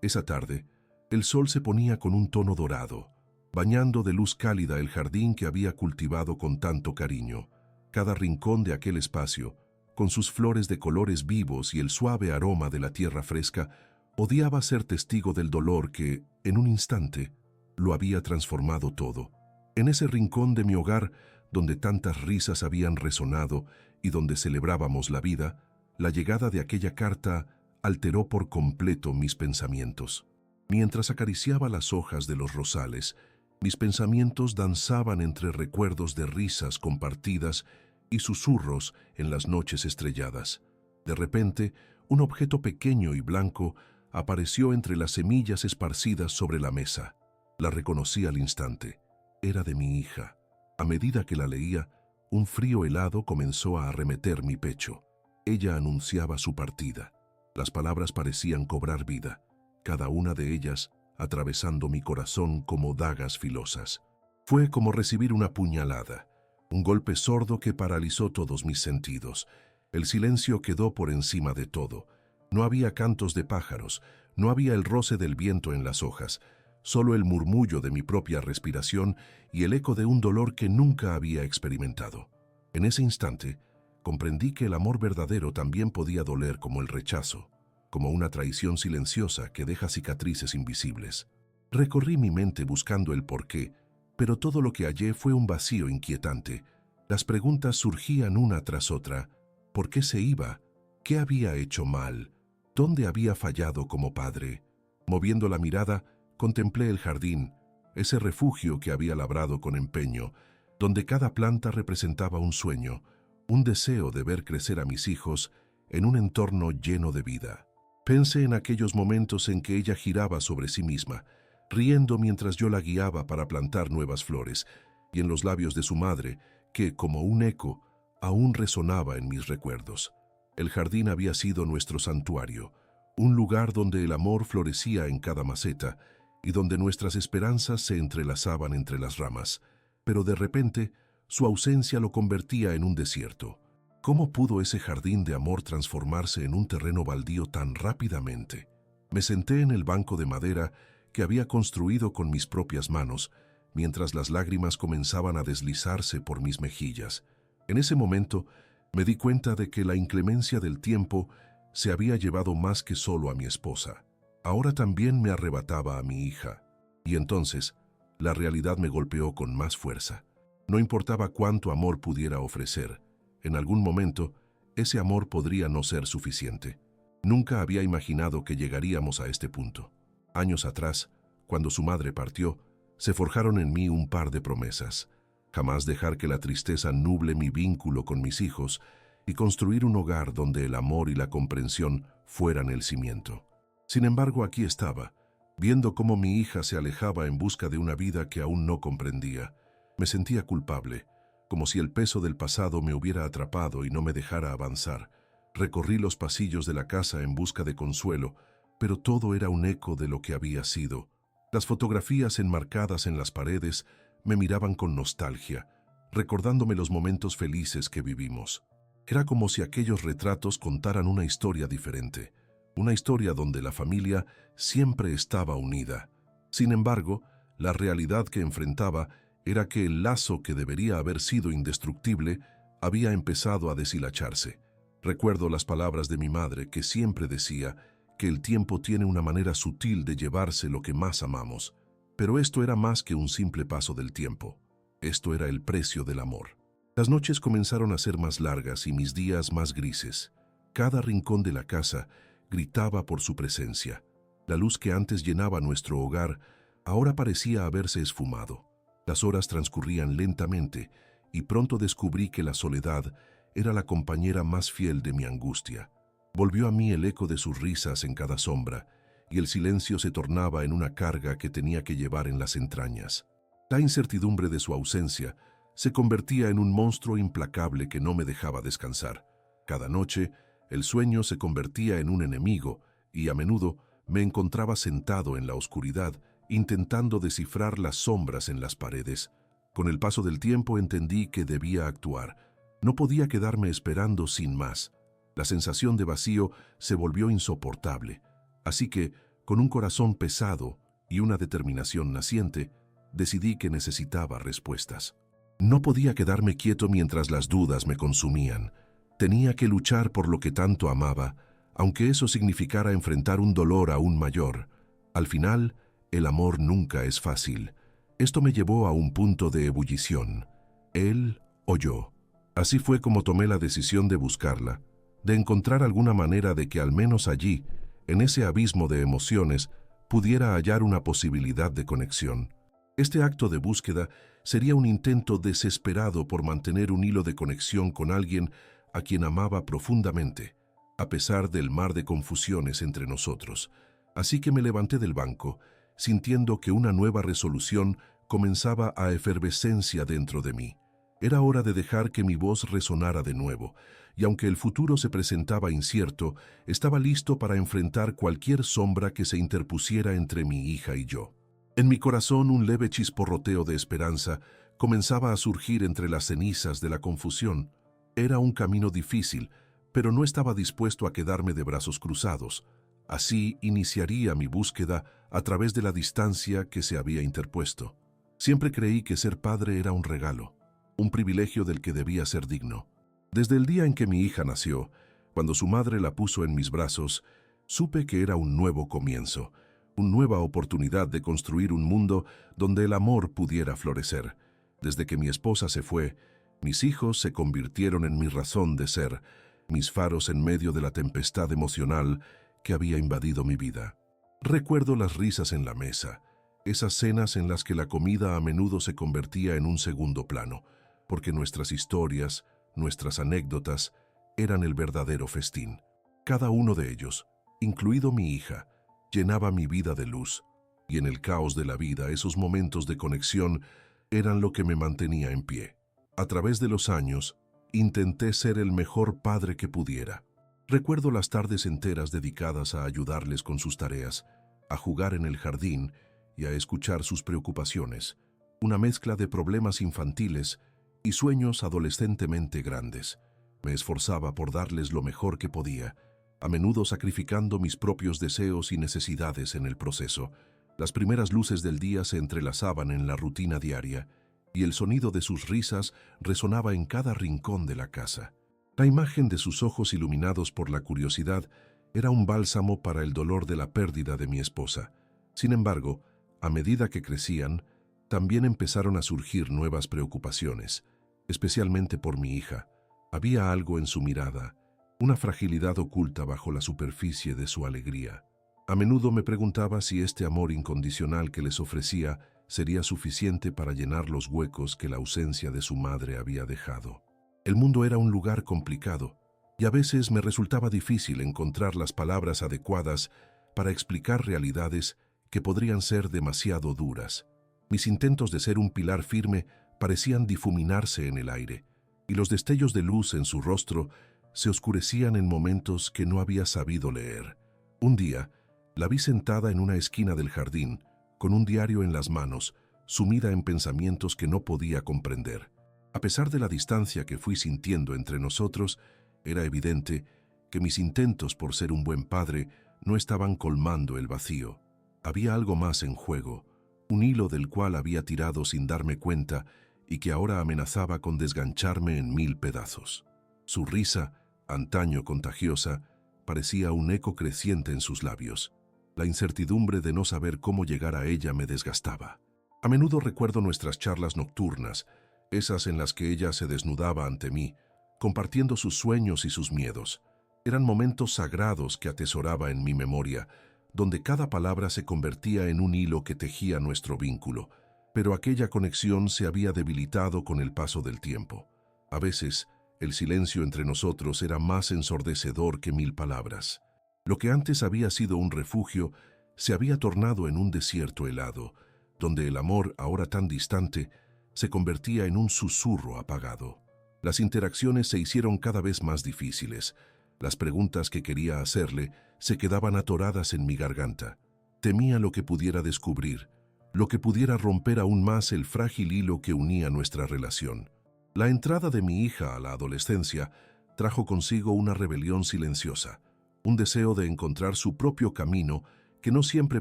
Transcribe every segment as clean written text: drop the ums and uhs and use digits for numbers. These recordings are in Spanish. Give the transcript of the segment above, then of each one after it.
Esa tarde, el sol se ponía con un tono dorado, bañando de luz cálida el jardín que había cultivado con tanto cariño. Cada rincón de aquel espacio, con sus flores de colores vivos y el suave aroma de la tierra fresca, odiaba ser testigo del dolor que, en un instante, lo había transformado todo. En ese rincón de mi hogar, donde tantas risas habían resonado y donde celebrábamos la vida, la llegada de aquella carta alteró por completo mis pensamientos. Mientras acariciaba las hojas de los rosales, mis pensamientos danzaban entre recuerdos de risas compartidas y susurros en las noches estrelladas. De repente, un objeto pequeño y blanco apareció entre las semillas esparcidas sobre la mesa. La reconocí al instante. Era de mi hija. A medida que la leía, un frío helado comenzó a arremeter mi pecho. Ella anunciaba su partida. Las palabras parecían cobrar vida, cada una de ellas atravesando mi corazón como dagas filosas. Fue como recibir una puñalada, un golpe sordo que paralizó todos mis sentidos. El silencio quedó por encima de todo. No había cantos de pájaros, no había el roce del viento en las hojas, solo el murmullo de mi propia respiración y el eco de un dolor que nunca había experimentado. En ese instante, comprendí que el amor verdadero también podía doler como el rechazo, como una traición silenciosa que deja cicatrices invisibles. Recorrí mi mente buscando el porqué, pero todo lo que hallé fue un vacío inquietante. Las preguntas surgían una tras otra. ¿Por qué se iba? ¿Qué había hecho mal? ¿Dónde había fallado como padre? Moviendo la mirada, contemplé el jardín, ese refugio que había labrado con empeño, donde cada planta representaba un sueño, un deseo de ver crecer a mis hijos en un entorno lleno de vida. Pensé en aquellos momentos en que ella giraba sobre sí misma, riendo mientras yo la guiaba para plantar nuevas flores, y en los labios de su madre, que, como un eco, aún resonaba en mis recuerdos. El jardín había sido nuestro santuario, un lugar donde el amor florecía en cada maceta y donde nuestras esperanzas se entrelazaban entre las ramas. Pero de repente, su ausencia lo convertía en un desierto. ¿Cómo pudo ese jardín de amor transformarse en un terreno baldío tan rápidamente? Me senté en el banco de madera que había construido con mis propias manos, mientras las lágrimas comenzaban a deslizarse por mis mejillas. En ese momento, me di cuenta de que la inclemencia del tiempo se había llevado más que solo a mi esposa. Ahora también me arrebataba a mi hija. Y entonces, la realidad me golpeó con más fuerza. No importaba cuánto amor pudiera ofrecer. En algún momento, ese amor podría no ser suficiente. Nunca había imaginado que llegaríamos a este punto. Años atrás, cuando su madre partió, se forjaron en mí un par de promesas. Jamás dejar que la tristeza nuble mi vínculo con mis hijos y construir un hogar donde el amor y la comprensión fueran el cimiento. Sin embargo, aquí estaba, viendo cómo mi hija se alejaba en busca de una vida que aún no comprendía. Me sentía culpable, como si el peso del pasado me hubiera atrapado y no me dejara avanzar. Recorrí los pasillos de la casa en busca de consuelo, pero todo era un eco de lo que había sido. Las fotografías enmarcadas en las paredes me miraban con nostalgia, recordándome los momentos felices que vivimos. Era como si aquellos retratos contaran una historia diferente, una historia donde la familia siempre estaba unida. Sin embargo, la realidad que enfrentaba era que el lazo que debería haber sido indestructible había empezado a deshilacharse. Recuerdo las palabras de mi madre que siempre decía que el tiempo tiene una manera sutil de llevarse lo que más amamos. Pero esto era más que un simple paso del tiempo. Esto era el precio del amor. Las noches comenzaron a ser más largas y mis días más grises. Cada rincón de la casa gritaba por su presencia. La luz que antes llenaba nuestro hogar ahora parecía haberse esfumado. Las horas transcurrían lentamente y pronto descubrí que la soledad era la compañera más fiel de mi angustia. Volvió a mí el eco de sus risas en cada sombra y el silencio se tornaba en una carga que tenía que llevar en las entrañas. La incertidumbre de su ausencia se convertía en un monstruo implacable que no me dejaba descansar. Cada noche, el sueño se convertía en un enemigo y a menudo me encontraba sentado en la oscuridad intentando descifrar las sombras en las paredes. Con el paso del tiempo entendí que debía actuar. No podía quedarme esperando sin más. La sensación de vacío se volvió insoportable. Así que, Con un corazón pesado y una determinación naciente, decidí que necesitaba respuestas. No podía quedarme quieto mientras las dudas me consumían. Tenía que luchar por lo que tanto amaba, aunque eso significara enfrentar un dolor aún mayor. Al final, el amor nunca es fácil. Esto me llevó a un punto de ebullición. Él o yo. Así fue como tomé la decisión de buscarla, de encontrar alguna manera de que al menos allí, en ese abismo de emociones, pudiera hallar una posibilidad de conexión. Este acto de búsqueda sería un intento desesperado por mantener un hilo de conexión con alguien a quien amaba profundamente, a pesar del mar de confusiones entre nosotros. Así que me levanté del banco, sintiendo que una nueva resolución comenzaba a efervescencia dentro de mí. Era hora de dejar que mi voz resonara de nuevo, y aunque el futuro se presentaba incierto, estaba listo para enfrentar cualquier sombra que se interpusiera entre mi hija y yo. En mi corazón un leve chisporroteo de esperanza comenzaba a surgir entre las cenizas de la confusión. Era un camino difícil, pero no estaba dispuesto a quedarme de brazos cruzados. Así iniciaría mi búsqueda a través de la distancia que se había interpuesto. Siempre creí que ser padre era un regalo, un privilegio del que debía ser digno. Desde el día en que mi hija nació, cuando su madre la puso en mis brazos, supe que era un nuevo comienzo, una nueva oportunidad de construir un mundo donde el amor pudiera florecer. Desde que mi esposa se fue, mis hijos se convirtieron en mi razón de ser, mis faros en medio de la tempestad emocional que había invadido mi vida. Recuerdo las risas en la mesa, esas cenas en las que la comida a menudo se convertía en un segundo plano, porque nuestras historias, nuestras anécdotas, eran el verdadero festín. Cada uno de ellos, incluido mi hija, llenaba mi vida de luz, y en el caos de la vida esos momentos de conexión eran lo que me mantenía en pie. A través de los años, intenté ser el mejor padre que pudiera. Recuerdo las tardes enteras dedicadas a ayudarles con sus tareas, a jugar en el jardín y a escuchar sus preocupaciones, una mezcla de problemas infantiles y sueños adolescentemente grandes. Me esforzaba por darles lo mejor que podía, a menudo sacrificando mis propios deseos y necesidades en el proceso. Las primeras luces del día se entrelazaban en la rutina diaria, y el sonido de sus risas resonaba en cada rincón de la casa. La imagen de sus ojos iluminados por la curiosidad era un bálsamo para el dolor de la pérdida de mi esposa. Sin embargo, a medida que crecían, también empezaron a surgir nuevas preocupaciones, especialmente por mi hija. Había algo en su mirada, una fragilidad oculta bajo la superficie de su alegría. A menudo me preguntaba si este amor incondicional que les ofrecía sería suficiente para llenar los huecos que la ausencia de su madre había dejado. El mundo era un lugar complicado, y a veces me resultaba difícil encontrar las palabras adecuadas para explicar realidades que podrían ser demasiado duras. Mis intentos de ser un pilar firme parecían difuminarse en el aire, y los destellos de luz en su rostro se oscurecían en momentos que no había sabido leer. Un día, la vi sentada en una esquina del jardín, con un diario en las manos, sumida en pensamientos que no podía comprender. A pesar de la distancia que fui sintiendo entre nosotros, era evidente que mis intentos por ser un buen padre no estaban colmando el vacío. Había algo más en juego, un hilo del cual había tirado sin darme cuenta y que ahora amenazaba con desgancharme en 1000 pedazos. Su risa, antaño contagiosa, parecía un eco creciente en sus labios. La incertidumbre de no saber cómo llegar a ella me desgastaba. A menudo recuerdo nuestras charlas nocturnas, esas en las que ella se desnudaba ante mí, compartiendo sus sueños y sus miedos. Eran momentos sagrados que atesoraba en mi memoria, donde cada palabra se convertía en un hilo que tejía nuestro vínculo, pero aquella conexión se había debilitado con el paso del tiempo. A veces, el silencio entre nosotros era más ensordecedor que 1000 palabras. Lo que antes había sido un refugio se había tornado en un desierto helado, donde el amor, ahora tan distante, se convertía en un susurro apagado. Las interacciones se hicieron cada vez más difíciles. Las preguntas que quería hacerle se quedaban atoradas en mi garganta. Temía lo que pudiera descubrir, lo que pudiera romper aún más el frágil hilo que unía nuestra relación. La entrada de mi hija a la adolescencia trajo consigo una rebelión silenciosa, un deseo de encontrar su propio camino que no siempre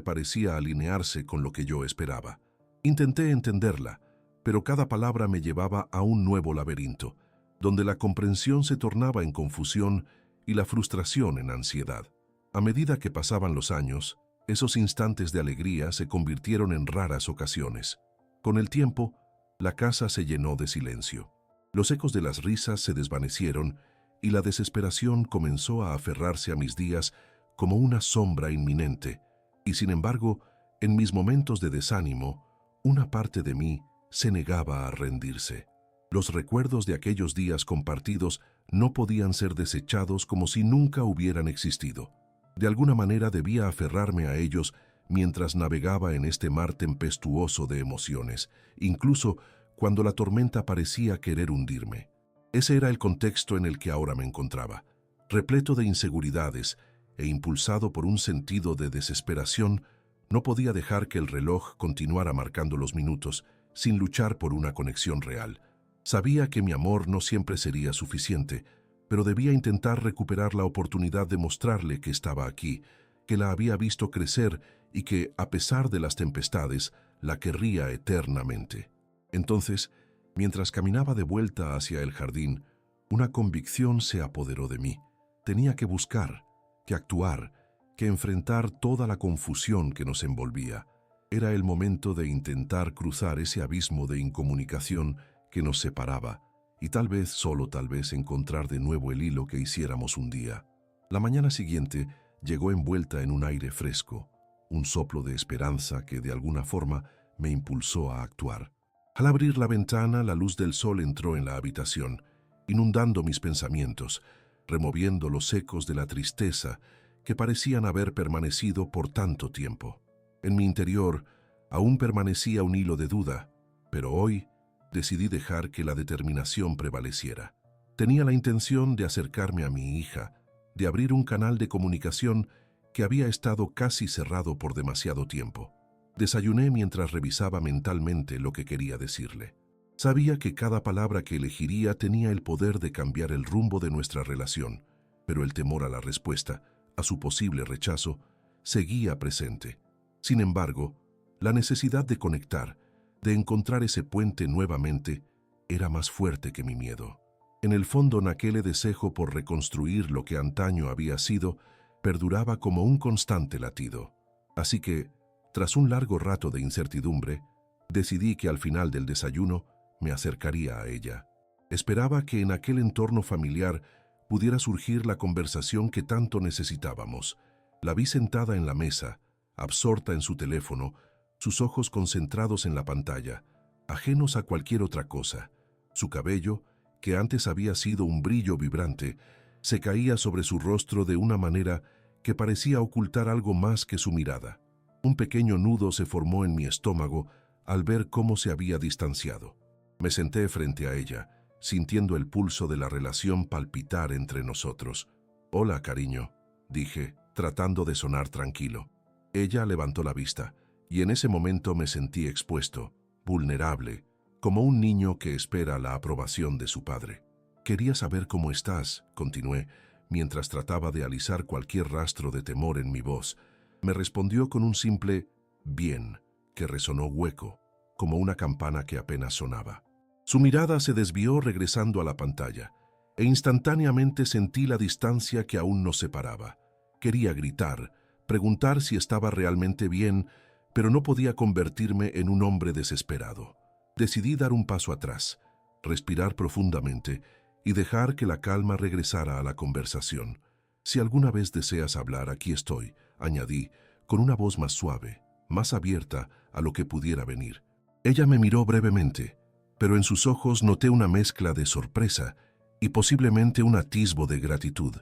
parecía alinearse con lo que yo esperaba. Intenté entenderla, pero cada palabra me llevaba a un nuevo laberinto, donde la comprensión se tornaba en confusión y la frustración en ansiedad. A medida que pasaban los años, esos instantes de alegría se convirtieron en raras ocasiones. Con el tiempo, la casa se llenó de silencio. Los ecos de las risas se desvanecieron y la desesperación comenzó a aferrarse a mis días como una sombra inminente. Y sin embargo, en mis momentos de desánimo, una parte de mí se negaba a rendirse. Los recuerdos de aquellos días compartidos no podían ser desechados como si nunca hubieran existido. De alguna manera debía aferrarme a ellos mientras navegaba en este mar tempestuoso de emociones, incluso cuando la tormenta parecía querer hundirme. Ese era el contexto en el que ahora me encontraba, repleto de inseguridades e impulsado por un sentido de desesperación. No podía dejar que el reloj continuara marcando los minutos sin luchar por una conexión real. Sabía que mi amor no siempre sería suficiente, pero debía intentar recuperar la oportunidad de mostrarle que estaba aquí, que la había visto crecer y que, a pesar de las tempestades, la querría eternamente. Entonces, mientras caminaba de vuelta hacia el jardín, una convicción se apoderó de mí. Tenía que buscar, que actuar, que enfrentar toda la confusión que nos envolvía. Era el momento de intentar cruzar ese abismo de incomunicación que nos separaba y tal vez, solo tal vez, encontrar de nuevo el hilo que hiciéramos un día. La mañana siguiente llegó envuelta en un aire fresco, un soplo de esperanza que de alguna forma me impulsó a actuar. Al abrir la ventana, la luz del sol entró en la habitación, inundando mis pensamientos, removiendo los ecos de la tristeza que parecían haber permanecido por tanto tiempo. En mi interior aún permanecía un hilo de duda, pero hoy decidí dejar que la determinación prevaleciera. Tenía la intención de acercarme a mi hija, de abrir un canal de comunicación que había estado casi cerrado por demasiado tiempo. Desayuné mientras revisaba mentalmente lo que quería decirle. Sabía que cada palabra que elegiría tenía el poder de cambiar el rumbo de nuestra relación, pero el temor a la respuesta, a su posible rechazo, seguía presente. Sin embargo, la necesidad de conectar, de encontrar ese puente nuevamente, era más fuerte que mi miedo. En el fondo, aquel deseo por reconstruir lo que antaño había sido, perduraba como un constante latido. Así que, tras un largo rato de incertidumbre, decidí que al final del desayuno me acercaría a ella. Esperaba que en aquel entorno familiar pudiera surgir la conversación que tanto necesitábamos. La vi sentada en la mesa, absorta en su teléfono, sus ojos concentrados en la pantalla, ajenos a cualquier otra cosa. Su cabello, que antes había sido un brillo vibrante, se caía sobre su rostro de una manera que parecía ocultar algo más que su mirada. Un pequeño nudo se formó en mi estómago al ver cómo se había distanciado. Me senté frente a ella, sintiendo el pulso de la relación palpitar entre nosotros. «Hola, cariño», dije, tratando de sonar tranquilo. Ella levantó la vista, y en ese momento me sentí expuesto, vulnerable, como un niño que espera la aprobación de su padre. «Quería saber cómo estás», continué, mientras trataba de alisar cualquier rastro de temor en mi voz. Me respondió con un simple «bien», que resonó hueco, como una campana que apenas sonaba. Su mirada se desvió regresando a la pantalla, e instantáneamente sentí la distancia que aún nos separaba. Quería gritar, preguntar si estaba realmente bien, pero no podía convertirme en un hombre desesperado. Decidí dar un paso atrás, respirar profundamente y dejar que la calma regresara a la conversación. «Si alguna vez deseas hablar, aquí estoy», añadí, con una voz más suave, más abierta a lo que pudiera venir. Ella me miró brevemente, pero en sus ojos noté una mezcla de sorpresa y posiblemente un atisbo de gratitud.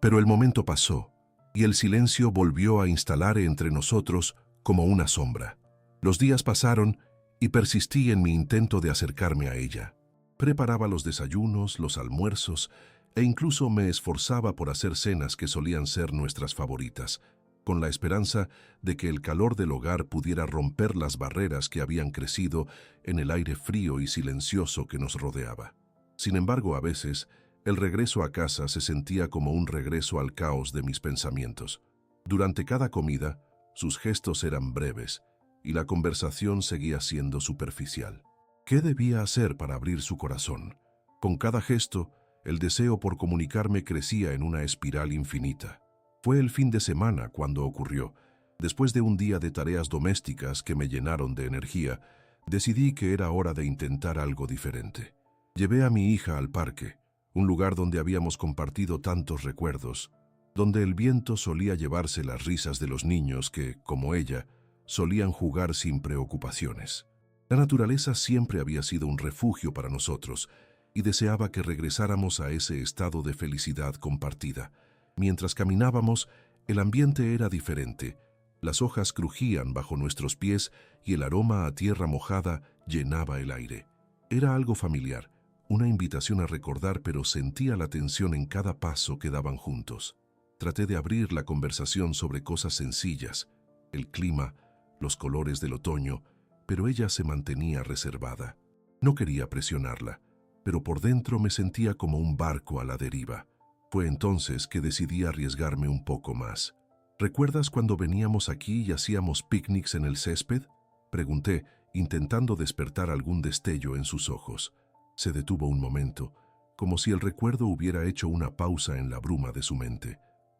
Pero el momento pasó, y el silencio volvió a instalar entre nosotros como una sombra. Los días pasaron y persistí en mi intento de acercarme a ella. Preparaba los desayunos, los almuerzos, e incluso me esforzaba por hacer cenas que solían ser nuestras favoritas, con la esperanza de que el calor del hogar pudiera romper las barreras que habían crecido en el aire frío y silencioso que nos rodeaba. Sin embargo, a veces, el regreso a casa se sentía como un regreso al caos de mis pensamientos. Durante cada comida, Sus gestos eran breves, y la conversación seguía siendo superficial. ¿Qué debía hacer para abrir su corazón? Con cada gesto, el deseo por comunicarme crecía en una espiral infinita. Fue el fin de semana cuando ocurrió. Después de un día de tareas domésticas que me llenaron de energía, decidí que era hora de intentar algo diferente. Llevé a mi hija al parque, un lugar donde habíamos compartido tantos recuerdos, donde el viento solía llevarse las risas de los niños que, como ella, solían jugar sin preocupaciones. La naturaleza siempre había sido un refugio para nosotros y deseaba que regresáramos a ese estado de felicidad compartida. Mientras caminábamos, el ambiente era diferente. Las hojas crujían bajo nuestros pies y el aroma a tierra mojada llenaba el aire. Era algo familiar, una invitación a recordar, pero sentía la tensión en cada paso que daban juntos. Traté de abrir la conversación sobre cosas sencillas, el clima, los colores del otoño, pero ella se mantenía reservada. No quería presionarla, pero por dentro me sentía como un barco a la deriva. Fue entonces que decidí arriesgarme un poco más. ¿Recuerdas cuando veníamos aquí y hacíamos picnics en el césped? Pregunté, intentando despertar algún destello en sus ojos. Se detuvo un momento, como si el recuerdo hubiera hecho una pausa en la bruma de su mente.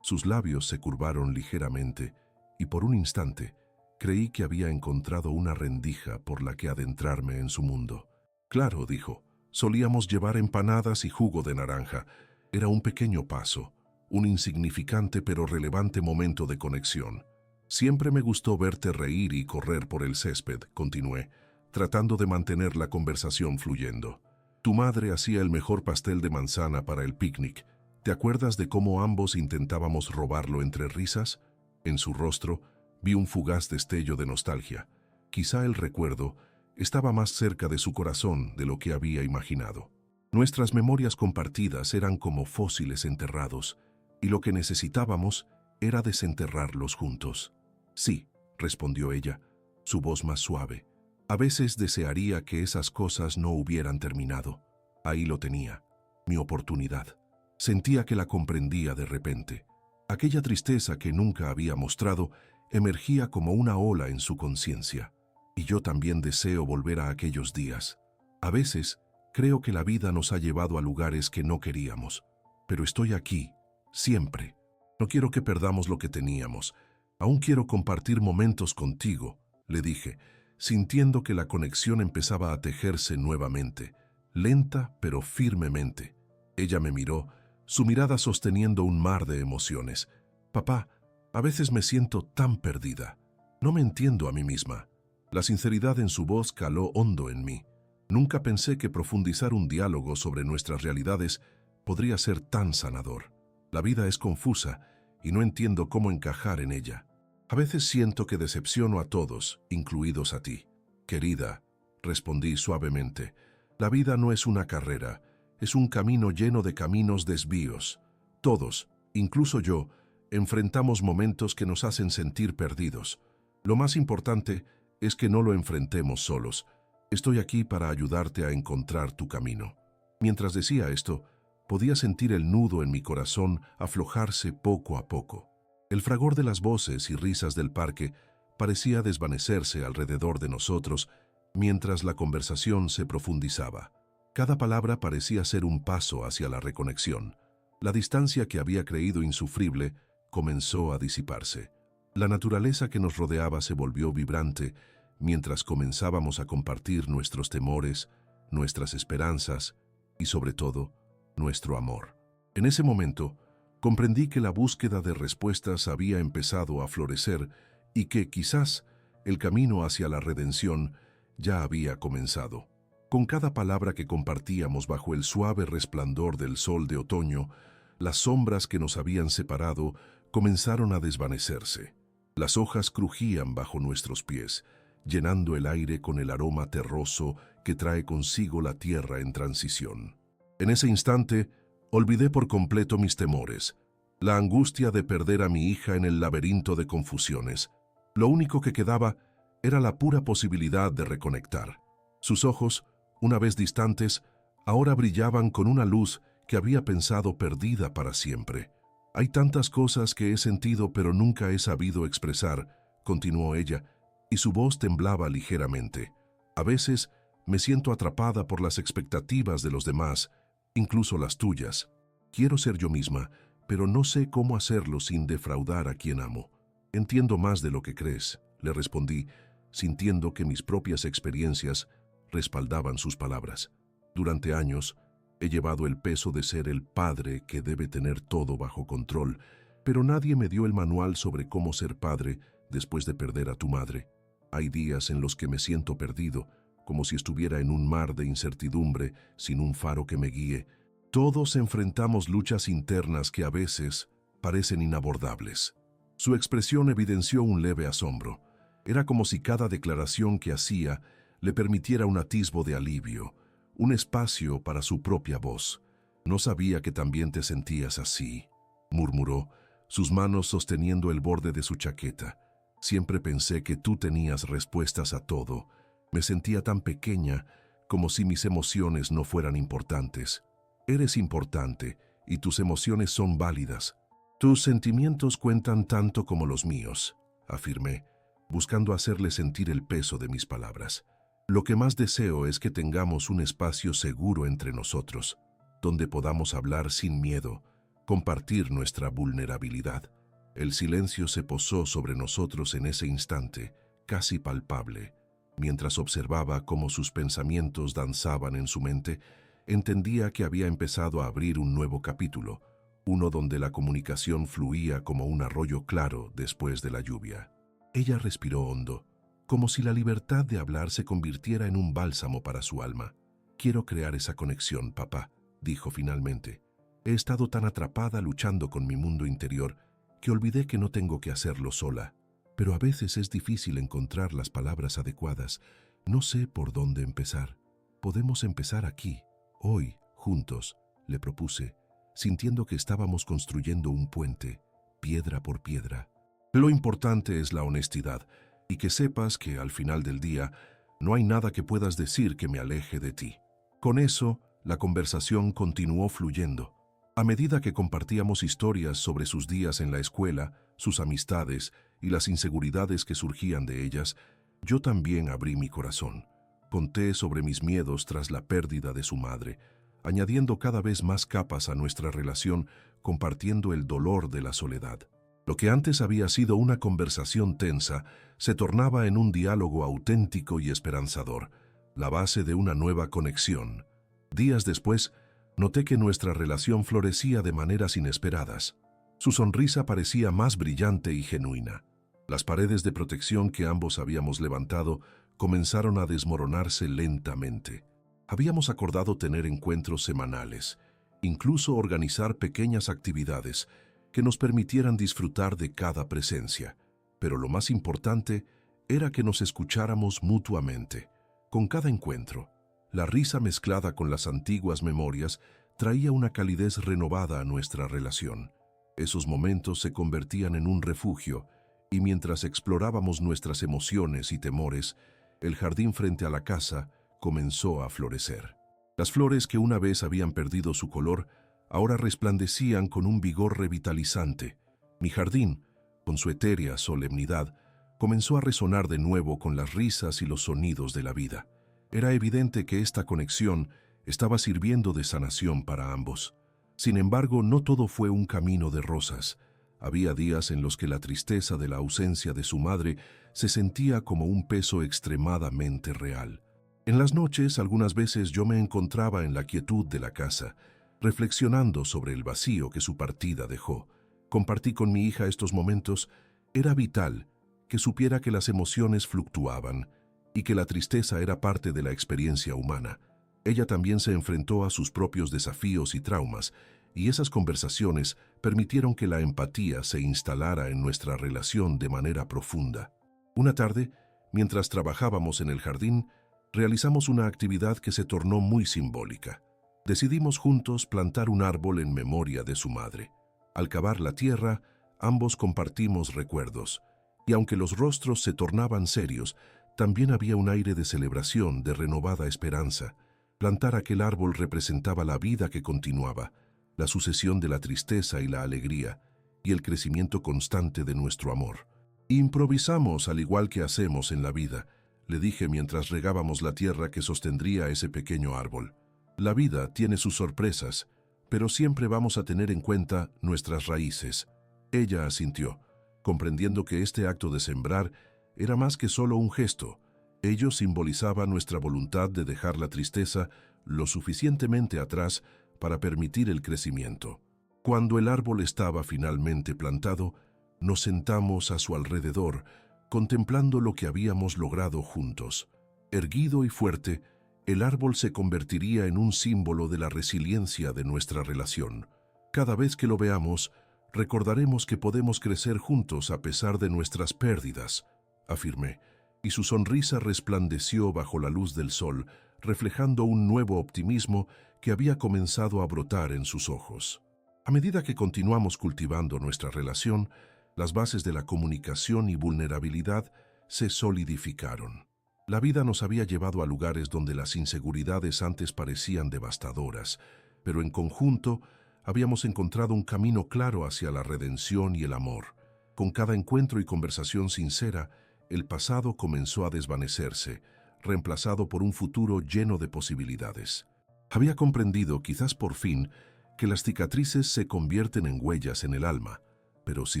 Sus labios se curvaron ligeramente, y por un instante creí que había encontrado una rendija por la que adentrarme en su mundo. Claro, dijo, solíamos llevar empanadas y jugo de naranja. Era un pequeño paso, un insignificante pero relevante momento de conexión. Siempre me gustó verte reír y correr por el césped, continué, tratando de mantener la conversación fluyendo. Tu madre hacía el mejor pastel de manzana para el picnic. ¿Te acuerdas de cómo ambos intentábamos robarlo entre risas? En su rostro vi un fugaz destello de nostalgia. Quizá el recuerdo estaba más cerca de su corazón de lo que había imaginado. Nuestras memorias compartidas eran como fósiles enterrados, y lo que necesitábamos era desenterrarlos juntos. Sí, respondió ella, su voz más suave. A veces desearía que esas cosas no hubieran terminado. Ahí lo tenía, mi oportunidad. Sentía que la comprendía de repente. Aquella tristeza que nunca había mostrado emergía como una ola en su conciencia. Y yo también deseo volver a aquellos días. A veces, creo que la vida nos ha llevado a lugares que no queríamos. Pero estoy aquí, siempre. No quiero que perdamos lo que teníamos. Aún quiero compartir momentos contigo, le dije, sintiendo que la conexión empezaba a tejerse nuevamente, lenta pero firmemente. Ella me miró, su mirada sosteniendo un mar de emociones. Papá, a veces me siento tan perdida. No me entiendo a mí misma. La sinceridad en su voz caló hondo en mí. Nunca pensé que profundizar un diálogo sobre nuestras realidades podría ser tan sanador. La vida es confusa y no entiendo cómo encajar en ella. A veces siento que decepciono a todos, incluidos a ti. Querida, respondí suavemente, la vida no es una carrera, es un camino lleno de caminos desvíos. Todos, incluso yo, enfrentamos momentos que nos hacen sentir perdidos. Lo más importante es que no lo enfrentemos solos. Estoy aquí para ayudarte a encontrar tu camino. Mientras decía esto, podía sentir el nudo en mi corazón aflojarse poco a poco. El fragor de las voces y risas del parque parecía desvanecerse alrededor de nosotros mientras la conversación se profundizaba. Cada palabra parecía ser un paso hacia la reconexión. La distancia que había creído insufrible comenzó a disiparse. La naturaleza que nos rodeaba se volvió vibrante mientras comenzábamos a compartir nuestros temores, nuestras esperanzas y, sobre todo, nuestro amor. En ese momento, comprendí que la búsqueda de respuestas había empezado a florecer y que, quizás, el camino hacia la redención ya había comenzado. Con cada palabra que compartíamos bajo el suave resplandor del sol de otoño, las sombras que nos habían separado comenzaron a desvanecerse. Las hojas crujían bajo nuestros pies, llenando el aire con el aroma terroso que trae consigo la tierra en transición. En ese instante, olvidé por completo mis temores, la angustia de perder a mi hija en el laberinto de confusiones. Lo único que quedaba era la pura posibilidad de reconectar. Sus ojos, una vez distantes, ahora brillaban con una luz que había pensado perdida para siempre. Hay tantas cosas que he sentido pero nunca he sabido expresar, continuó ella, y su voz temblaba ligeramente. A veces me siento atrapada por las expectativas de los demás, incluso las tuyas. Quiero ser yo misma, pero no sé cómo hacerlo sin defraudar a quien amo. Entiendo más de lo que crees, le respondí, sintiendo que mis propias experiencias respaldaban sus palabras. Durante años he llevado el peso de ser el padre que debe tener todo bajo control, pero nadie me dio el manual sobre cómo ser padre después de perder a tu madre. Hay días en los que me siento perdido, como si estuviera en un mar de incertidumbre sin un faro que me guíe. Todos enfrentamos luchas internas que a veces parecen inabordables. Su expresión evidenció un leve asombro. Era como si cada declaración que hacía le permitiera un atisbo de alivio, un espacio para su propia voz. «No sabía que también te sentías así», murmuró, sus manos sosteniendo el borde de su chaqueta. «Siempre pensé que tú tenías respuestas a todo. Me sentía tan pequeña, como si mis emociones no fueran importantes. Eres importante y tus emociones son válidas. Tus sentimientos cuentan tanto como los míos», afirmé, buscando hacerle sentir el peso de mis palabras. «Lo que más deseo es que tengamos un espacio seguro entre nosotros, donde podamos hablar sin miedo, compartir nuestra vulnerabilidad». El silencio se posó sobre nosotros en ese instante, casi palpable. Mientras observaba cómo sus pensamientos danzaban en su mente, entendía que había empezado a abrir un nuevo capítulo, uno donde la comunicación fluía como un arroyo claro después de la lluvia. Ella respiró hondo, como si la libertad de hablar se convirtiera en un bálsamo para su alma. «Quiero crear esa conexión, papá», dijo finalmente. «He estado tan atrapada luchando con mi mundo interior que olvidé que no tengo que hacerlo sola. Pero a veces es difícil encontrar las palabras adecuadas. No sé por dónde empezar. Podemos empezar aquí, hoy, juntos», le propuse, sintiendo que estábamos construyendo un puente, piedra por piedra. «Lo importante es la honestidad, y que sepas que al final del día no hay nada que puedas decir que me aleje de ti». Con eso, la conversación continuó fluyendo. A medida que compartíamos historias sobre sus días en la escuela, sus amistades y las inseguridades que surgían de ellas, yo también abrí mi corazón. Conté sobre mis miedos tras la pérdida de su madre, añadiendo cada vez más capas a nuestra relación, compartiendo el dolor de la soledad. Lo que antes había sido una conversación tensa se tornaba en un diálogo auténtico y esperanzador, la base de una nueva conexión. Días después, noté que nuestra relación florecía de maneras inesperadas. Su sonrisa parecía más brillante y genuina. Las paredes de protección que ambos habíamos levantado comenzaron a desmoronarse lentamente. Habíamos acordado tener encuentros semanales, incluso organizar pequeñas actividades que nos permitieran disfrutar de cada presencia. Pero lo más importante era que nos escucháramos mutuamente. Con cada encuentro, la risa mezclada con las antiguas memorias traía una calidez renovada a nuestra relación. Esos momentos se convertían en un refugio, y mientras explorábamos nuestras emociones y temores, el jardín frente a la casa comenzó a florecer. Las flores que una vez habían perdido su color, ahora resplandecían con un vigor revitalizante. Mi jardín, con su etérea solemnidad, comenzó a resonar de nuevo con las risas y los sonidos de la vida. Era evidente que esta conexión estaba sirviendo de sanación para ambos. Sin embargo, no todo fue un camino de rosas. Había días en los que la tristeza de la ausencia de su madre se sentía como un peso extremadamente real. En las noches, algunas veces yo me encontraba en la quietud de la casa, reflexionando sobre el vacío que su partida dejó. Compartí con mi hija estos momentos. Era vital que supiera que las emociones fluctuaban y que la tristeza era parte de la experiencia humana. Ella también se enfrentó a sus propios desafíos y traumas, y esas conversaciones permitieron que la empatía se instalara en nuestra relación de manera profunda. Una tarde, mientras trabajábamos en el jardín, realizamos una actividad que se tornó muy simbólica. Decidimos juntos plantar un árbol en memoria de su madre. Al cavar la tierra, ambos compartimos recuerdos, y aunque los rostros se tornaban serios, también había un aire de celebración, de renovada esperanza. Plantar aquel árbol representaba la vida que continuaba, la sucesión de la tristeza y la alegría, y el crecimiento constante de nuestro amor. Improvisamos al igual que hacemos en la vida, le dije mientras regábamos la tierra que sostendría ese pequeño árbol. La vida tiene sus sorpresas, pero siempre vamos a tener en cuenta nuestras raíces. Ella asintió, comprendiendo que este acto de sembrar era más que solo un gesto. Ello simbolizaba nuestra voluntad de dejar la tristeza lo suficientemente atrás para permitir el crecimiento. Cuando el árbol estaba finalmente plantado, nos sentamos a su alrededor, contemplando lo que habíamos logrado juntos. Erguido y fuerte, el árbol se convertiría en un símbolo de la resiliencia de nuestra relación. Cada vez que lo veamos, recordaremos que podemos crecer juntos a pesar de nuestras pérdidas, afirmé, y su sonrisa resplandeció bajo la luz del sol, reflejando un nuevo optimismo que había comenzado a brotar en sus ojos. A medida que continuamos cultivando nuestra relación, las bases de la comunicación y vulnerabilidad se solidificaron. La vida nos había llevado a lugares donde las inseguridades antes parecían devastadoras, pero en conjunto habíamos encontrado un camino claro hacia la redención y el amor. Con cada encuentro y conversación sincera, el pasado comenzó a desvanecerse, reemplazado por un futuro lleno de posibilidades. Había comprendido, quizás por fin, que las cicatrices se convierten en huellas en el alma, pero si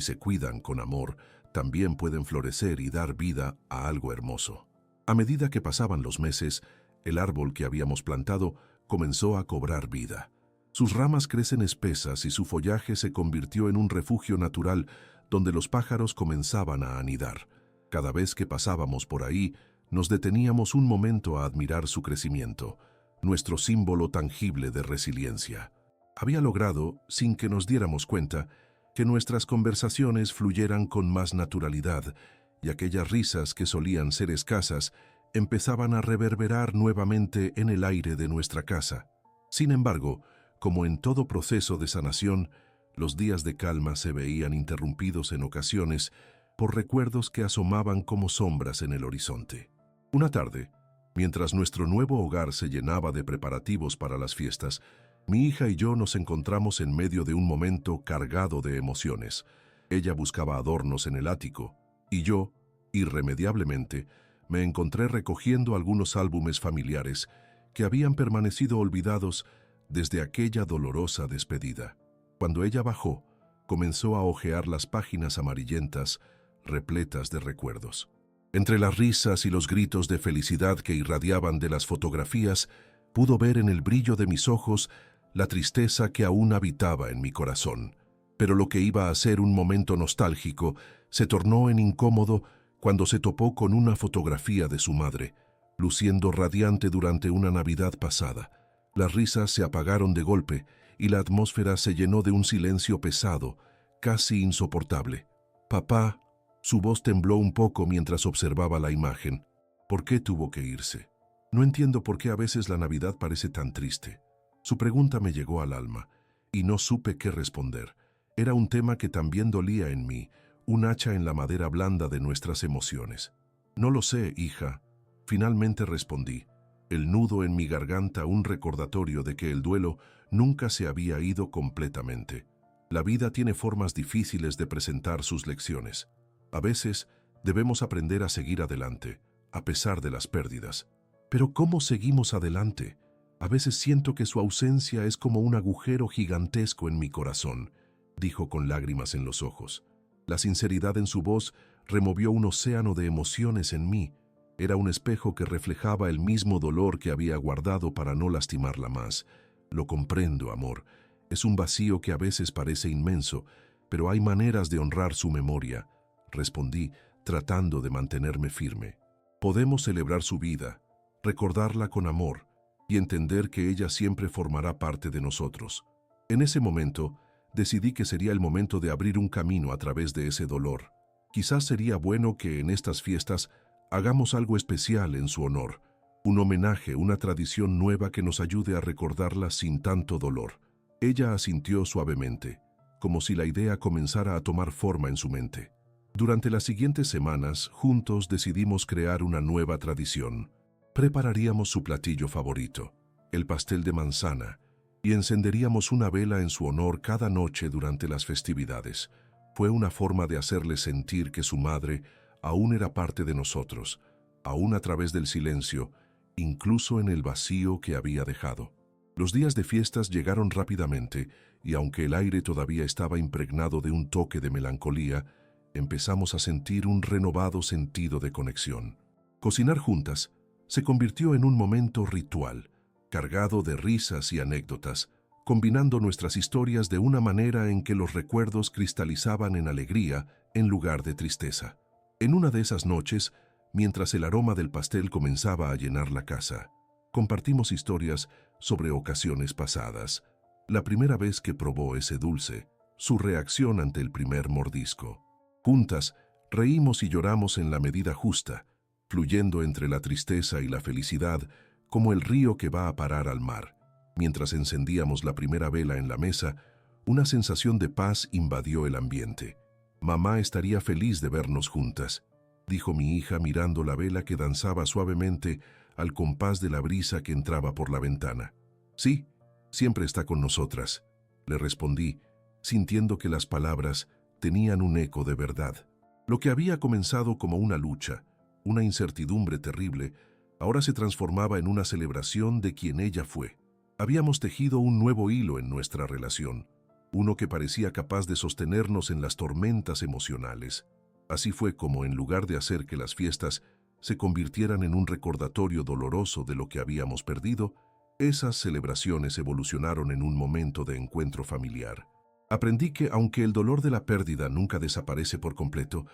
se cuidan con amor, también pueden florecer y dar vida a algo hermoso. A medida que pasaban los meses, el árbol que habíamos plantado comenzó a cobrar vida. Sus ramas crecen espesas y su follaje se convirtió en un refugio natural donde los pájaros comenzaban a anidar. Cada vez que pasábamos por ahí, nos deteníamos un momento a admirar su crecimiento, nuestro símbolo tangible de resiliencia. Había logrado, sin que nos diéramos cuenta, que nuestras conversaciones fluyeran con más naturalidad, y aquellas risas que solían ser escasas empezaban a reverberar nuevamente en el aire de nuestra casa. Sin embargo, como en todo proceso de sanación, los días de calma se veían interrumpidos en ocasiones por recuerdos que asomaban como sombras en el horizonte. Una tarde, mientras nuestro nuevo hogar se llenaba de preparativos para las fiestas, mi hija y yo nos encontramos en medio de un momento cargado de emociones. Ella buscaba adornos en el ático, y yo, irremediablemente, me encontré recogiendo algunos álbumes familiares que habían permanecido olvidados desde aquella dolorosa despedida. Cuando ella bajó, comenzó a hojear las páginas amarillentas, repletas de recuerdos. Entre las risas y los gritos de felicidad que irradiaban de las fotografías, pudo ver en el brillo de mis ojos la tristeza que aún habitaba en mi corazón. Pero lo que iba a ser un momento nostálgico se tornó en incómodo cuando se topó con una fotografía de su madre, luciendo radiante durante una Navidad pasada. Las risas se apagaron de golpe y la atmósfera se llenó de un silencio pesado, casi insoportable. «Papá», su voz tembló un poco mientras observaba la imagen. «¿Por qué tuvo que irse? No entiendo por qué a veces la Navidad parece tan triste». Su pregunta me llegó al alma, y no supe qué responder. Era un tema que también dolía en mí, un hacha en la madera blanda de nuestras emociones. «No lo sé, hija», finalmente respondí, el nudo en mi garganta un recordatorio de que el duelo nunca se había ido completamente. La vida tiene formas difíciles de presentar sus lecciones. A veces debemos aprender a seguir adelante, a pesar de las pérdidas. Pero ¿cómo seguimos adelante? A veces siento que su ausencia es como un agujero gigantesco en mi corazón, dijo con lágrimas en los ojos. La sinceridad en su voz removió un océano de emociones en mí. Era un espejo que reflejaba el mismo dolor que había guardado para no lastimarla más. Lo comprendo, amor. Es un vacío que a veces parece inmenso, pero hay maneras de honrar su memoria, respondí, tratando de mantenerme firme. Podemos celebrar su vida, recordarla con amor y entender que ella siempre formará parte de nosotros. En ese momento, decidí que sería el momento de abrir un camino a través de ese dolor. Quizás sería bueno que en estas fiestas hagamos algo especial en su honor, un homenaje, una tradición nueva que nos ayude a recordarla sin tanto dolor. Ella asintió suavemente, como si la idea comenzara a tomar forma en su mente. Durante las siguientes semanas, juntos decidimos crear una nueva tradición. Prepararíamos su platillo favorito, el pastel de manzana, y encenderíamos una vela en su honor cada noche durante las festividades. Fue una forma de hacerle sentir que su madre aún era parte de nosotros, aún a través del silencio, incluso en el vacío que había dejado. Los días de fiestas llegaron rápidamente y aunque el aire todavía estaba impregnado de un toque de melancolía, empezamos a sentir un renovado sentido de conexión. Cocinar juntas se convirtió en un momento ritual, cargado de risas y anécdotas, combinando nuestras historias de una manera en que los recuerdos cristalizaban en alegría en lugar de tristeza. En una de esas noches, mientras el aroma del pastel comenzaba a llenar la casa, compartimos historias sobre ocasiones pasadas, la primera vez que probó ese dulce, su reacción ante el primer mordisco. Juntas, reímos y lloramos en la medida justa, fluyendo entre la tristeza y la felicidad como el río que va a parar al mar. Mientras encendíamos la primera vela en la mesa, una sensación de paz invadió el ambiente. «Mamá estaría feliz de vernos juntas», dijo mi hija mirando la vela que danzaba suavemente al compás de la brisa que entraba por la ventana. «Sí, siempre está con nosotras», le respondí, sintiendo que las palabras tenían un eco de verdad. Lo que había comenzado como una lucha, una incertidumbre terrible, ahora se transformaba en una celebración de quien ella fue. Habíamos tejido un nuevo hilo en nuestra relación, uno que parecía capaz de sostenernos en las tormentas emocionales. Así fue como, en lugar de hacer que las fiestas se convirtieran en un recordatorio doloroso de lo que habíamos perdido, esas celebraciones evolucionaron en un momento de encuentro familiar. Aprendí que, aunque el dolor de la pérdida nunca desaparece por completo,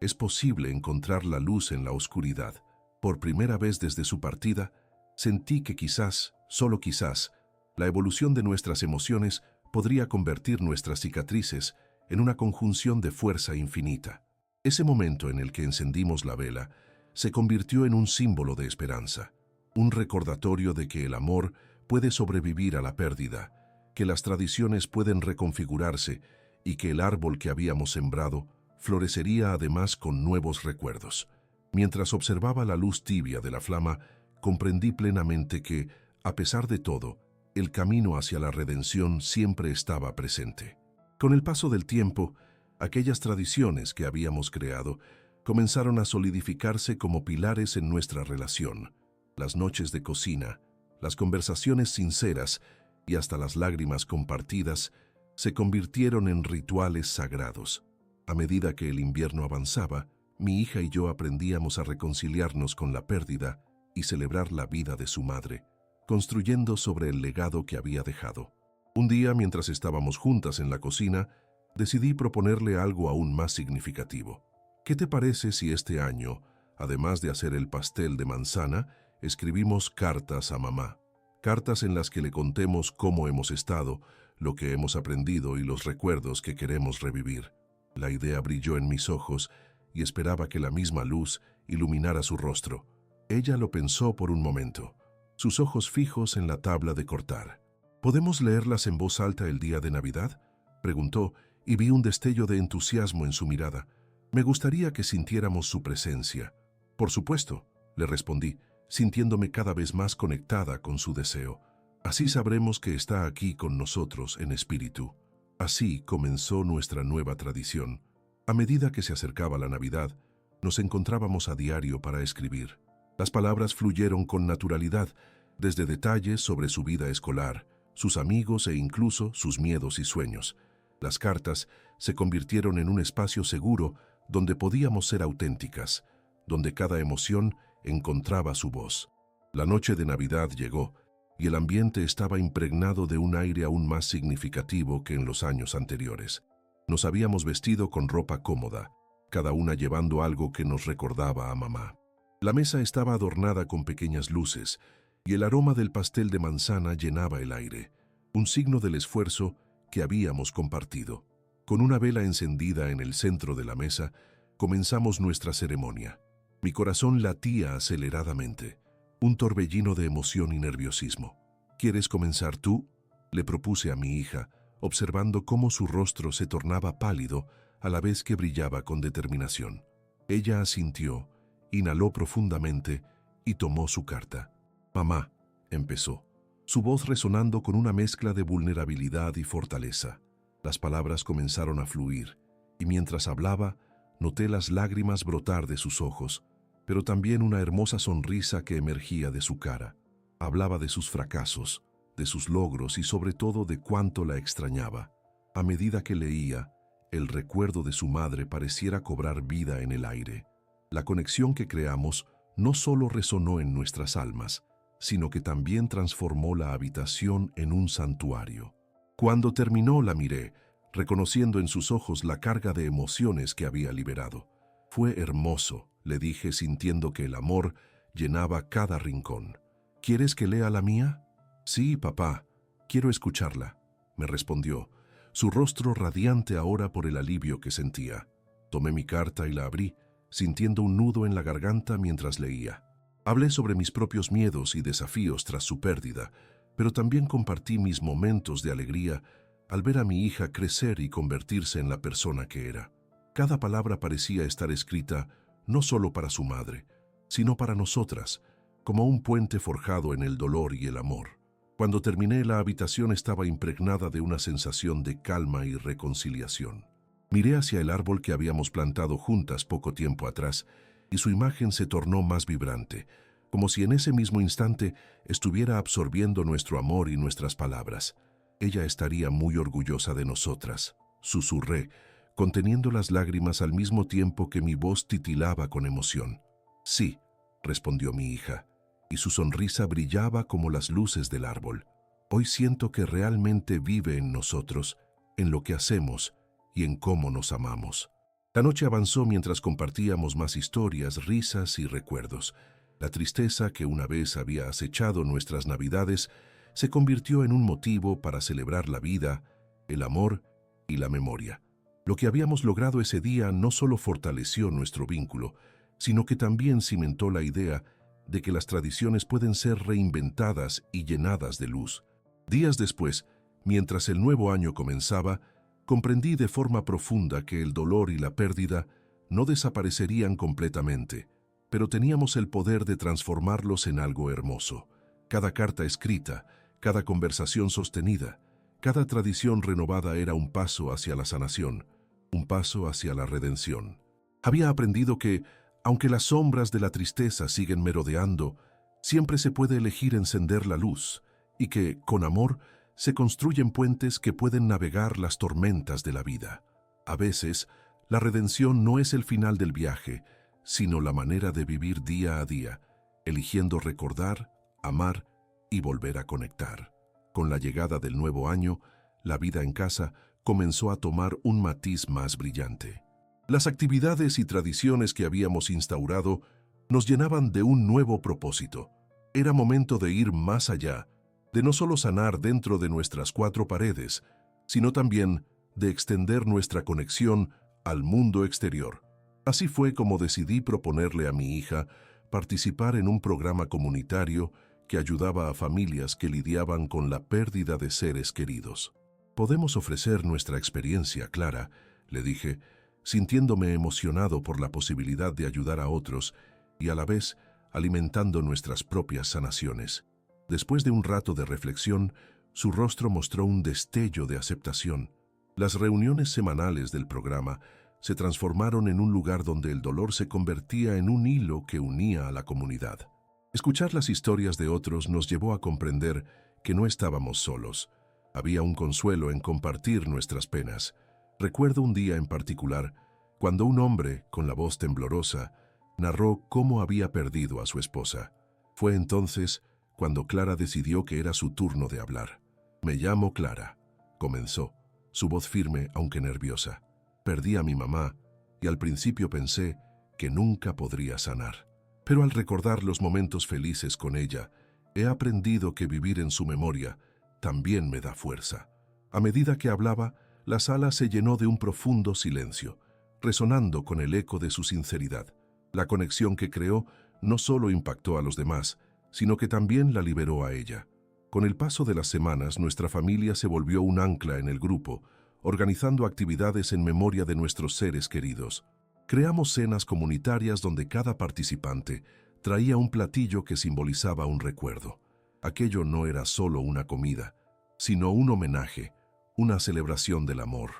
es posible encontrar la luz en la oscuridad. Por primera vez desde su partida, sentí que quizás, solo quizás, la evolución de nuestras emociones podría convertir nuestras cicatrices en una conjunción de fuerza infinita. Ese momento en el que encendimos la vela se convirtió en un símbolo de esperanza, un recordatorio de que el amor puede sobrevivir a la pérdida, que las tradiciones pueden reconfigurarse y que el árbol que habíamos sembrado florecería además con nuevos recuerdos. Mientras observaba la luz tibia de la flama, comprendí plenamente que, a pesar de todo, el camino hacia la redención siempre estaba presente. Con el paso del tiempo, aquellas tradiciones que habíamos creado comenzaron a solidificarse como pilares en nuestra relación. Las noches de cocina, las conversaciones sinceras y hasta las lágrimas compartidas se convirtieron en rituales sagrados. A medida que el invierno avanzaba, mi hija y yo aprendíamos a reconciliarnos con la pérdida y celebrar la vida de su madre, construyendo sobre el legado que había dejado. Un día, mientras estábamos juntas en la cocina, decidí proponerle algo aún más significativo. ¿Qué te parece si este año, además de hacer el pastel de manzana, escribimos cartas a mamá? Cartas en las que le contemos cómo hemos estado, lo que hemos aprendido y los recuerdos que queremos revivir. La idea brilló en mis ojos y esperaba que la misma luz iluminara su rostro. Ella lo pensó por un momento, sus ojos fijos en la tabla de cortar. ¿Podemos leerlas en voz alta el día de Navidad?, preguntó, y vi un destello de entusiasmo en su mirada. Me gustaría que sintiéramos su presencia. Por supuesto, le respondí, sintiéndome cada vez más conectada con su deseo. Así sabremos que está aquí con nosotros en espíritu. Así comenzó nuestra nueva tradición. A medida que se acercaba la Navidad, nos encontrábamos a diario para escribir. Las palabras fluyeron con naturalidad, desde detalles sobre su vida escolar, sus amigos e incluso sus miedos y sueños. Las cartas se convirtieron en un espacio seguro donde podíamos ser auténticas, donde cada emoción encontraba su voz. La noche de Navidad llegó y el ambiente estaba impregnado de un aire aún más significativo que en los años anteriores. Nos habíamos vestido con ropa cómoda, cada una llevando algo que nos recordaba a mamá. La mesa estaba adornada con pequeñas luces y el aroma del pastel de manzana llenaba el aire, un signo del esfuerzo que habíamos compartido. Con una vela encendida en el centro de la mesa, comenzamos nuestra ceremonia. Mi corazón latía aceleradamente, un torbellino de emoción y nerviosismo. ¿Quieres comenzar tú?, le propuse a mi hija, observando cómo su rostro se tornaba pálido a la vez que brillaba con determinación. Ella asintió, inhaló profundamente y tomó su carta. «Mamá», empezó, su voz resonando con una mezcla de vulnerabilidad y fortaleza. Las palabras comenzaron a fluir, y mientras hablaba, noté las lágrimas brotar de sus ojos, pero también una hermosa sonrisa que emergía de su cara. Hablaba de sus fracasos, de sus logros y sobre todo de cuánto la extrañaba. A medida que leía, el recuerdo de su madre pareciera cobrar vida en el aire. La conexión que creamos no solo resonó en nuestras almas, sino que también transformó la habitación en un santuario. Cuando terminó la miré, reconociendo en sus ojos la carga de emociones que había liberado. Fue hermoso, le dije sintiendo que el amor llenaba cada rincón. ¿Quieres que lea la mía? Sí, papá, quiero escucharla, me respondió, su rostro radiante ahora por el alivio que sentía. Tomé mi carta y la abrí, sintiendo un nudo en la garganta mientras leía. Hablé sobre mis propios miedos y desafíos tras su pérdida, pero también compartí mis momentos de alegría al ver a mi hija crecer y convertirse en la persona que era. Cada palabra parecía estar escrita no solo para su madre, sino para nosotras, como un puente forjado en el dolor y el amor. Cuando terminé, la habitación estaba impregnada de una sensación de calma y reconciliación. Miré hacia el árbol que habíamos plantado juntas poco tiempo atrás, y su imagen se tornó más vibrante, como si en ese mismo instante estuviera absorbiendo nuestro amor y nuestras palabras. Ella estaría muy orgullosa de nosotras, susurré, conteniendo las lágrimas al mismo tiempo que mi voz titilaba con emoción. Sí, respondió mi hija, y su sonrisa brillaba como las luces del árbol. Hoy siento que realmente vive en nosotros, en lo que hacemos y en cómo nos amamos. La noche avanzó mientras compartíamos más historias, risas y recuerdos. La tristeza que una vez había acechado nuestras navidades se convirtió en un motivo para celebrar la vida, el amor y la memoria. Lo que habíamos logrado ese día no solo fortaleció nuestro vínculo, sino que también cimentó la idea de que las tradiciones pueden ser reinventadas y llenadas de luz. Días después, mientras el nuevo año comenzaba, comprendí de forma profunda que el dolor y la pérdida no desaparecerían completamente, pero teníamos el poder de transformarlos en algo hermoso. Cada carta escrita, cada conversación sostenida, cada tradición renovada era un paso hacia la sanación, un paso hacia la redención. Había aprendido que, aunque las sombras de la tristeza siguen merodeando, siempre se puede elegir encender la luz, y que, con amor, se construyen puentes que pueden navegar las tormentas de la vida. A veces, la redención no es el final del viaje, sino la manera de vivir día a día, eligiendo recordar, amar y volver a conectar. Con la llegada del nuevo año, la vida en casa comenzó a tomar un matiz más brillante. Las actividades y tradiciones que habíamos instaurado nos llenaban de un nuevo propósito. Era momento de ir más allá, de no solo sanar dentro de nuestras cuatro paredes, sino también de extender nuestra conexión al mundo exterior. Así fue como decidí proponerle a mi hija participar en un programa comunitario que ayudaba a familias que lidiaban con la pérdida de seres queridos. Podemos ofrecer nuestra experiencia, Clara, le dije, sintiéndome emocionado por la posibilidad de ayudar a otros y a la vez alimentando nuestras propias sanaciones. Después de un rato de reflexión, su rostro mostró un destello de aceptación. Las reuniones semanales del programa se transformaron en un lugar donde el dolor se convertía en un hilo que unía a la comunidad. Escuchar las historias de otros nos llevó a comprender que no estábamos solos. Había un consuelo en compartir nuestras penas. Recuerdo un día en particular, cuando un hombre, con la voz temblorosa, narró cómo había perdido a su esposa. Fue entonces cuando Clara decidió que era su turno de hablar. «Me llamo Clara», comenzó, su voz firme aunque nerviosa. «Perdí a mi mamá y al principio pensé que nunca podría sanar. Pero al recordar los momentos felices con ella, he aprendido que vivir en su memoria también me da fuerza». A medida que hablaba, la sala se llenó de un profundo silencio, resonando con el eco de su sinceridad. La conexión que creó no solo impactó a los demás, sino que también la liberó a ella. Con el paso de las semanas, nuestra familia se volvió un ancla en el grupo, organizando actividades en memoria de nuestros seres queridos. Creamos cenas comunitarias donde cada participante traía un platillo que simbolizaba un recuerdo. Aquello no era solo una comida, sino un homenaje, una celebración del amor.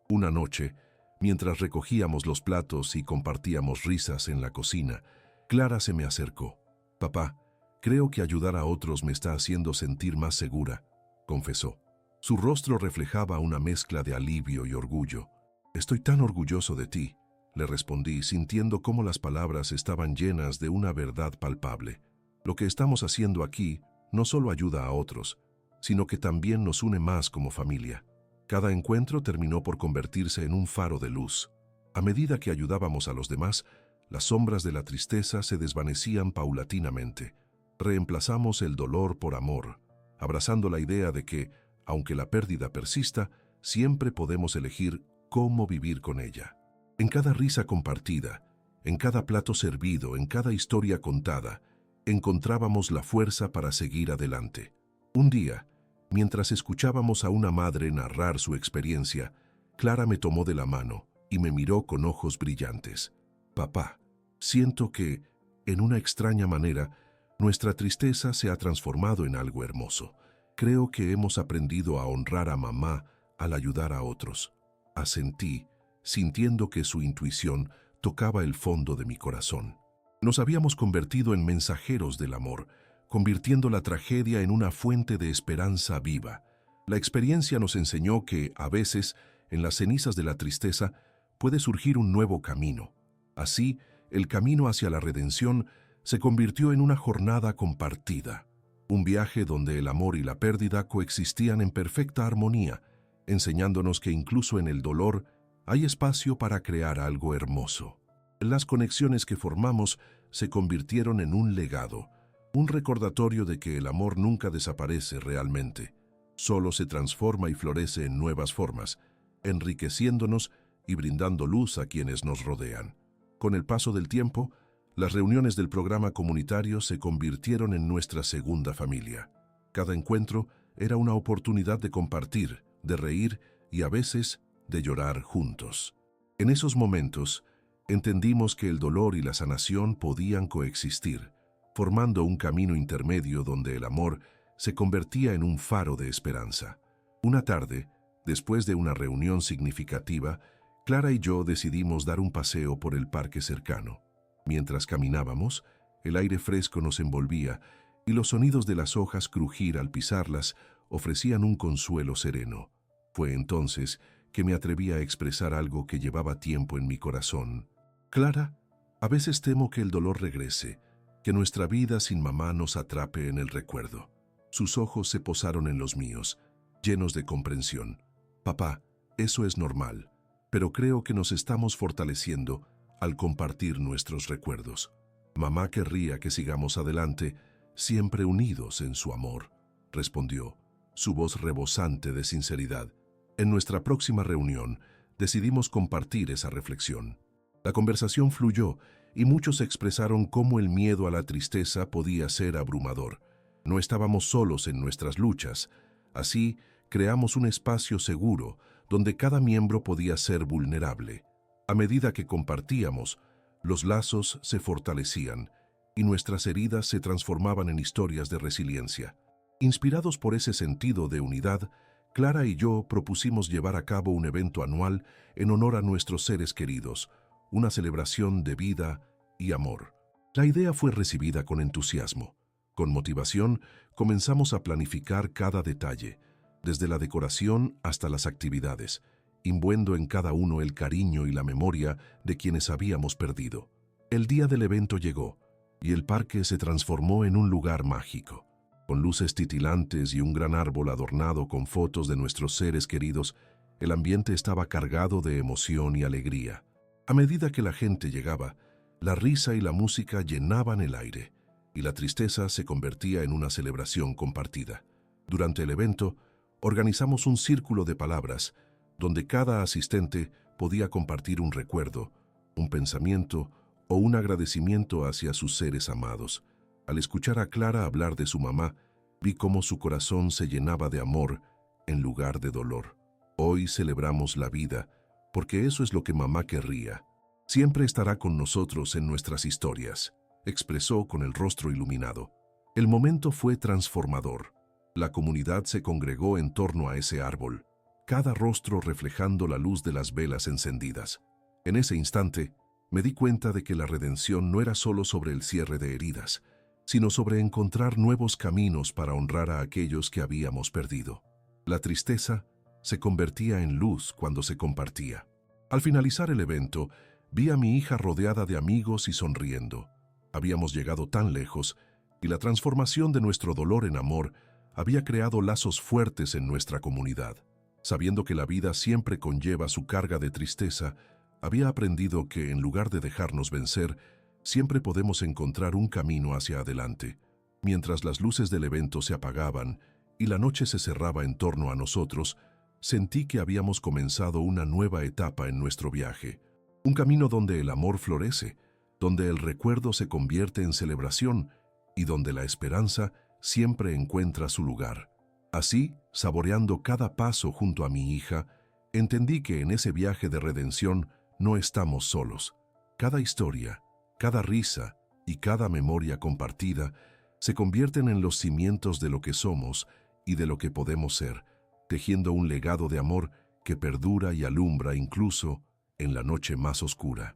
Una noche, Mientras recogíamos los platos y compartíamos risas en la cocina, Clara se me acercó. «Papá, creo que ayudar a otros me está haciendo sentir más segura», confesó. Su rostro reflejaba una mezcla de alivio y orgullo. «Estoy tan orgulloso de ti», le respondí, sintiendo cómo las palabras estaban llenas de una verdad palpable. Lo que estamos haciendo aquí no solo ayuda a otros, sino que también nos une más como familia. Cada encuentro terminó por convertirse en un faro de luz. A medida que ayudábamos a los demás, las sombras de la tristeza se desvanecían paulatinamente. Reemplazamos el dolor por amor, abrazando la idea de que, aunque la pérdida persista, siempre podemos elegir cómo vivir con ella. En cada risa compartida, en cada plato servido, en cada historia contada, encontrábamos la fuerza para seguir adelante. Un día, mientras escuchábamos a una madre narrar su experiencia, Clara me tomó de la mano y me miró con ojos brillantes. «Papá, siento que, en una extraña manera, nuestra tristeza se ha transformado en algo hermoso. Creo que hemos aprendido a honrar a mamá al ayudar a otros». Asentí, sintiendo que su intuición tocaba el fondo de mi corazón. Nos habíamos convertido en mensajeros del amor, convirtiendo la tragedia en una fuente de esperanza viva. La experiencia nos enseñó que, a veces, en las cenizas de la tristeza, puede surgir un nuevo camino. Así, el camino hacia la redención se convirtió en una jornada compartida, un viaje donde el amor y la pérdida coexistían en perfecta armonía, enseñándonos que incluso en el dolor hay espacio para crear algo hermoso. Las conexiones que formamos se convirtieron en un legado, un recordatorio de que el amor nunca desaparece realmente, solo se transforma y florece en nuevas formas, enriqueciéndonos y brindando luz a quienes nos rodean. Con el paso del tiempo, las reuniones del programa comunitario se convirtieron en nuestra segunda familia. Cada encuentro era una oportunidad de compartir, de reír y a veces de llorar juntos. En esos momentos, entendimos que el dolor y la sanación podían coexistir, formando un camino intermedio donde el amor se convertía en un faro de esperanza. Una tarde, después de una reunión significativa, Clara y yo decidimos dar un paseo por el parque cercano. Mientras caminábamos, el aire fresco nos envolvía y los sonidos de las hojas crujir al pisarlas ofrecían un consuelo sereno. Fue entonces que me atreví a expresar algo que llevaba tiempo en mi corazón. «Clara, a veces temo que el dolor regrese, que nuestra vida sin mamá nos atrape en el recuerdo». Sus ojos se posaron en los míos, llenos de comprensión. «Papá, eso es normal, pero creo que nos estamos fortaleciendo al compartir nuestros recuerdos. Mamá querría que sigamos adelante, siempre unidos en su amor», respondió, su voz rebosante de sinceridad. En nuestra próxima reunión, decidimos compartir esa reflexión. La conversación fluyó y muchos expresaron cómo el miedo a la tristeza podía ser abrumador. No estábamos solos en nuestras luchas. Así, creamos un espacio seguro donde cada miembro podía ser vulnerable. A medida que compartíamos, los lazos se fortalecían y nuestras heridas se transformaban en historias de resiliencia. Inspirados por ese sentido de unidad, Clara y yo propusimos llevar a cabo un evento anual en honor a nuestros seres queridos, una celebración de vida y amor. La idea fue recibida con entusiasmo. Con motivación, comenzamos a planificar cada detalle, desde la decoración hasta las actividades, imbuendo en cada uno el cariño y la memoria de quienes habíamos perdido. El día del evento llegó, y el parque se transformó en un lugar mágico. Con luces titilantes y un gran árbol adornado con fotos de nuestros seres queridos, el ambiente estaba cargado de emoción y alegría. A medida que la gente llegaba, la risa y la música llenaban el aire, y la tristeza se convertía en una celebración compartida. Durante el evento, organizamos un círculo de palabras, donde cada asistente podía compartir un recuerdo, un pensamiento o un agradecimiento hacia sus seres amados. Al escuchar a Clara hablar de su mamá, vi cómo su corazón se llenaba de amor en lugar de dolor. Hoy celebramos la vida, porque eso es lo que mamá querría. Siempre estará con nosotros en nuestras historias, expresó con el rostro iluminado. El momento fue transformador. La comunidad se congregó en torno a ese árbol. cada rostro reflejando la luz de las velas encendidas. En ese instante, me di cuenta de que la redención no era solo sobre el cierre de heridas, sino sobre encontrar nuevos caminos para honrar a aquellos que habíamos perdido. La tristeza se convertía en luz cuando se compartía. Al finalizar el evento, vi a mi hija rodeada de amigos y sonriendo. Habíamos llegado tan lejos y la transformación de nuestro dolor en amor había creado lazos fuertes en nuestra comunidad. Sabiendo que la vida siempre conlleva su carga de tristeza, había aprendido que, en lugar de dejarnos vencer, siempre podemos encontrar un camino hacia adelante. Mientras las luces del evento se apagaban y la noche se cerraba en torno a nosotros, sentí que habíamos comenzado una nueva etapa en nuestro viaje. Un camino donde el amor florece, donde el recuerdo se convierte en celebración y donde la esperanza siempre encuentra su lugar. Así, saboreando cada paso junto a mi hija, entendí que en ese viaje de redención no estamos solos. Cada historia, cada risa y cada memoria compartida se convierten en los cimientos de lo que somos y de lo que podemos ser, tejiendo un legado de amor que perdura y alumbra incluso en la noche más oscura.